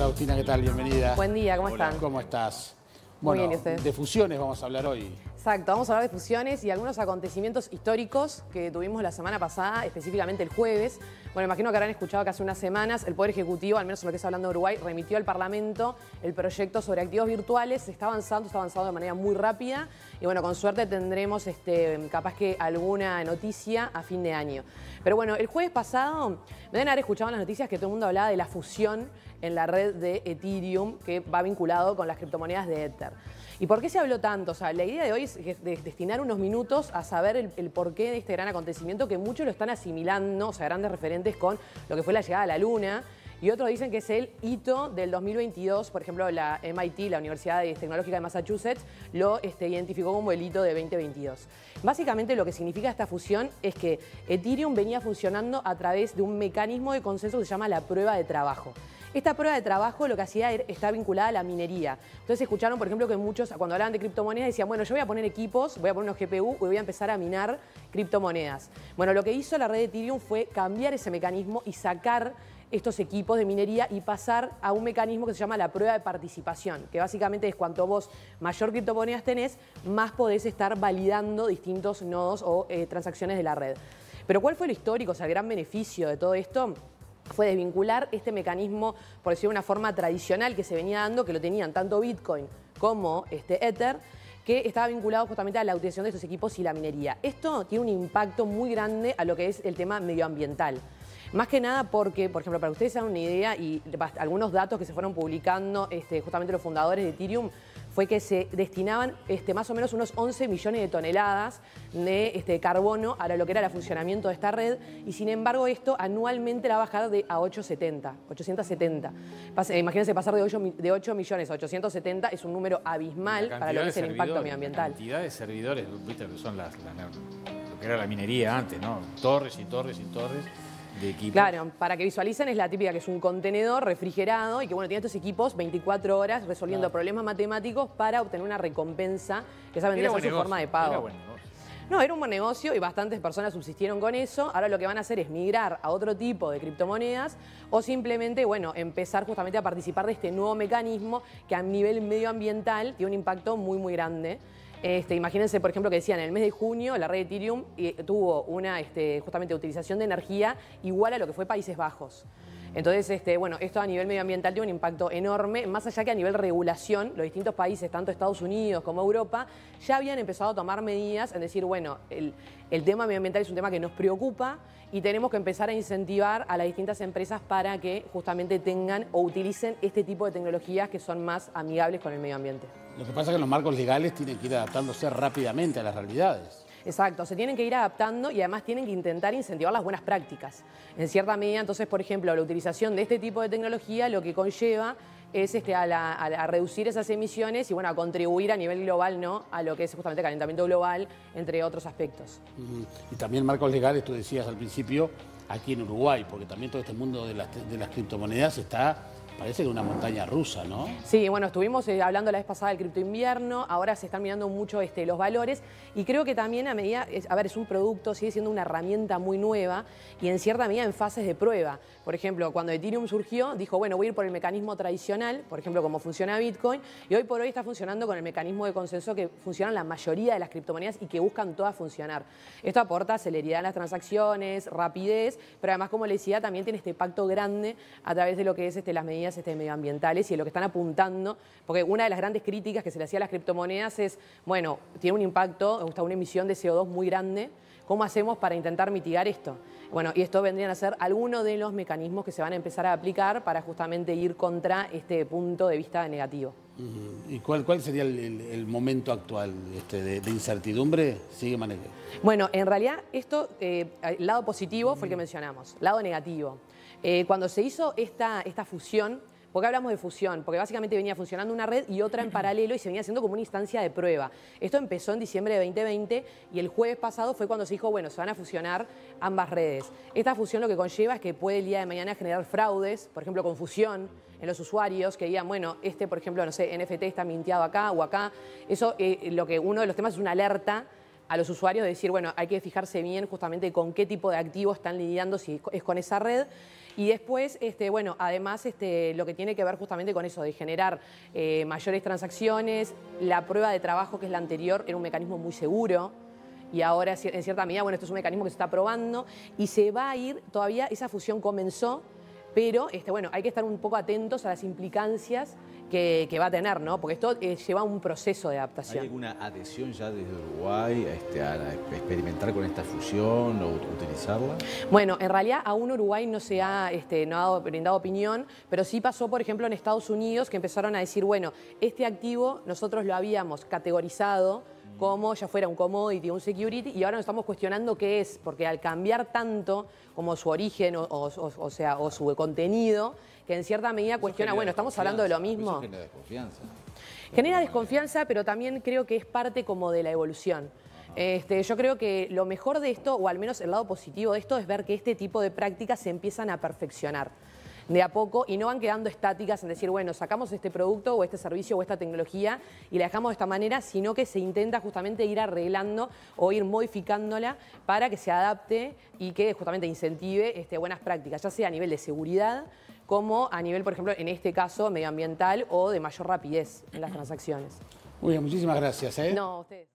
Hola Agustina, ¿qué tal? Bienvenida. Buen día, ¿cómo Hola. están? ¿Cómo estás? Muy Bueno, bien, ¿y usted? de fusiones vamos a hablar hoy. Exacto, vamos a hablar de fusiones y algunos acontecimientos históricos que tuvimos la semana pasada, específicamente el jueves. Bueno, imagino que habrán escuchado que hace unas semanas el Poder Ejecutivo, al menos en lo que está hablando de Uruguay, remitió al Parlamento el proyecto sobre activos virtuales. Está avanzando de manera muy rápida y bueno, con suerte tendremos capaz que alguna noticia a fin de año. Pero bueno, el jueves pasado me deben haber escuchado en las noticias que todo el mundo hablaba de la fusión en la red de Ethereum que va vinculado con las criptomonedas de Ether. ¿Y por qué se habló tanto? O sea, la idea de hoy es destinar unos minutos a saber el porqué de este gran acontecimiento que muchos lo están asimilando, o sea, grandes referentes con lo que fue la llegada a la Luna. Y otros dicen que es el hito del 2022. Por ejemplo, la MIT, la Universidad Tecnológica de Massachusetts, lo identificó como el hito de 2022. Básicamente lo que significa esta fusión es que Ethereum venía funcionando a través de un mecanismo de consenso que se llama la prueba de trabajo. Esta prueba de trabajo lo que hacía está vinculada a la minería. Entonces escucharon, por ejemplo, que muchos cuando hablaban de criptomonedas decían, bueno, yo voy a poner equipos, voy a poner unos GPU y voy a empezar a minar criptomonedas. Bueno, lo que hizo la red de Ethereum fue cambiar ese mecanismo y sacar estos equipos de minería y pasar a un mecanismo que se llama la prueba de participación, que básicamente es cuanto vos mayor criptomonedas tenés, más podés estar validando distintos nodos o transacciones de la red. Pero ¿cuál fue lo histórico, o sea, el gran beneficio de todo esto? Fue desvincular este mecanismo, por decirlo de una forma tradicional que se venía dando, que lo tenían tanto Bitcoin como Ether, que estaba vinculado justamente a la utilización de estos equipos y la minería. Esto tiene un impacto muy grande a lo que es el tema medioambiental. Más que nada porque, por ejemplo, para que ustedes se hagan una idea y algunos datos que se fueron publicando justamente los fundadores de Ethereum, fue que se destinaban más o menos unos 11 millones de toneladas de carbono a lo que era el funcionamiento de esta red y sin embargo esto anualmente la va a bajar a 870. Imagínense pasar de 8 millones a 870 es un número abismal para lo que es el impacto medioambiental. La cantidad de servidores, viste que son lo que era la minería antes, ¿no? Torres y torres y torres de equipos. Claro, para que visualicen es la típica que es un contenedor refrigerado y que bueno, tiene estos equipos 24 horas resolviendo problemas matemáticos para obtener una recompensa que esa vendría a ser su forma de pago. Era buen negocio. No, era un buen negocio y bastantes personas subsistieron con eso. Ahora lo que van a hacer es migrar a otro tipo de criptomonedas o simplemente, bueno, empezar justamente a participar de este nuevo mecanismo que a nivel medioambiental tiene un impacto muy, muy grande. Imagínense, por ejemplo, que decían, en el mes de junio la red de Ethereum tuvo una justamente utilización de energía igual a lo que fue Países Bajos. Entonces, bueno, esto a nivel medioambiental tiene un impacto enorme, más allá que a nivel regulación, los distintos países, tanto Estados Unidos como Europa, ya habían empezado a tomar medidas en decir, bueno, el tema medioambiental es un tema que nos preocupa y tenemos que empezar a incentivar a las distintas empresas para que justamente tengan o utilicen este tipo de tecnologías que son más amigables con el medio ambiente. Lo que pasa es que los marcos legales tienen que ir adaptándose rápidamente a las realidades. Exacto, se tienen que ir adaptando y además tienen que intentar incentivar las buenas prácticas. En cierta medida, entonces, por ejemplo, la utilización de este tipo de tecnología lo que conlleva es a reducir esas emisiones y bueno, a contribuir a nivel global, ¿no?, a lo que es justamente el calentamiento global, entre otros aspectos. Y también marcos legales, tú decías al principio, aquí en Uruguay, porque también todo este mundo de las criptomonedas parece que una montaña rusa, ¿no? Sí, bueno, estuvimos hablando la vez pasada del cripto invierno, ahora se están mirando mucho los valores y creo que también a medida, es un producto, sigue siendo una herramienta muy nueva y en cierta medida en fases de prueba. Por ejemplo, cuando Ethereum surgió, dijo, bueno, voy a ir por el mecanismo tradicional, por ejemplo, como funciona Bitcoin, y hoy por hoy está funcionando con el mecanismo de consenso que funcionan la mayoría de las criptomonedas y que buscan todas funcionar. Esto aporta celeridad en las transacciones, rapidez, pero además, como les decía, también tiene este impacto grande a través de lo que es las medidas medioambientales y a lo que están apuntando, porque una de las grandes críticas que se le hacía a las criptomonedas es, bueno, tiene un impacto, una emisión de CO2 muy grande, ¿cómo hacemos para intentar mitigar esto? Bueno, y esto vendrían a ser algunos de los mecanismos que se van a empezar a aplicar para justamente ir contra este punto de vista negativo. ¿Y cuál sería el momento actual de incertidumbre? Sigue manejando. Bueno, en realidad esto, el lado positivo fue el que mencionamos, lado negativo. Cuando se hizo esta fusión, ¿por qué hablamos de fusión? Porque básicamente venía funcionando una red y otra en paralelo y se venía haciendo como una instancia de prueba. Esto empezó en diciembre de 2020 y el jueves pasado fue cuando se dijo, bueno, se van a fusionar ambas redes. Esta fusión lo que conlleva es que puede el día de mañana generar fraudes, por ejemplo, confusión en los usuarios que digan, bueno, por ejemplo, no sé, NFT está minteado acá o acá. Eso, uno de los temas es una alerta a los usuarios de decir, bueno, hay que fijarse bien justamente con qué tipo de activo están lidiando, si es con esa red. Y después, bueno, además lo que tiene que ver justamente con eso, de generar mayores transacciones, la prueba de trabajo, que es la anterior, era un mecanismo muy seguro. Y ahora, en cierta medida, bueno, esto es un mecanismo que se está probando y se va a ir, todavía esa fusión comenzó, pero bueno, hay que estar un poco atentos a las implicancias que va a tener, ¿no? Porque esto lleva un proceso de adaptación. ¿Hay alguna adhesión ya desde Uruguay a experimentar con esta fusión o utilizarla? Bueno, en realidad aún Uruguay no se ha brindado opinión, pero sí pasó, por ejemplo, en Estados Unidos, que empezaron a decir, bueno, este activo nosotros lo habíamos categorizado como ya fuera un commodity o un security, y ahora nos estamos cuestionando qué es, porque al cambiar tanto como su origen o su contenido, que en cierta medida cuestiona, bueno, estamos hablando de lo mismo. Eso genera desconfianza. Genera desconfianza, pero también creo que es parte como de la evolución. Yo creo que lo mejor de esto, o al menos el lado positivo de esto, es ver que este tipo de prácticas se empiezan a perfeccionar de a poco y no van quedando estáticas en decir, bueno, sacamos este producto o este servicio o esta tecnología y la dejamos de esta manera, sino que se intenta justamente ir arreglando o ir modificándola para que se adapte y que justamente incentive buenas prácticas, ya sea a nivel de seguridad como a nivel, por ejemplo, en este caso, medioambiental o de mayor rapidez en las transacciones. Muy bien, muchísimas gracias. No, ustedes.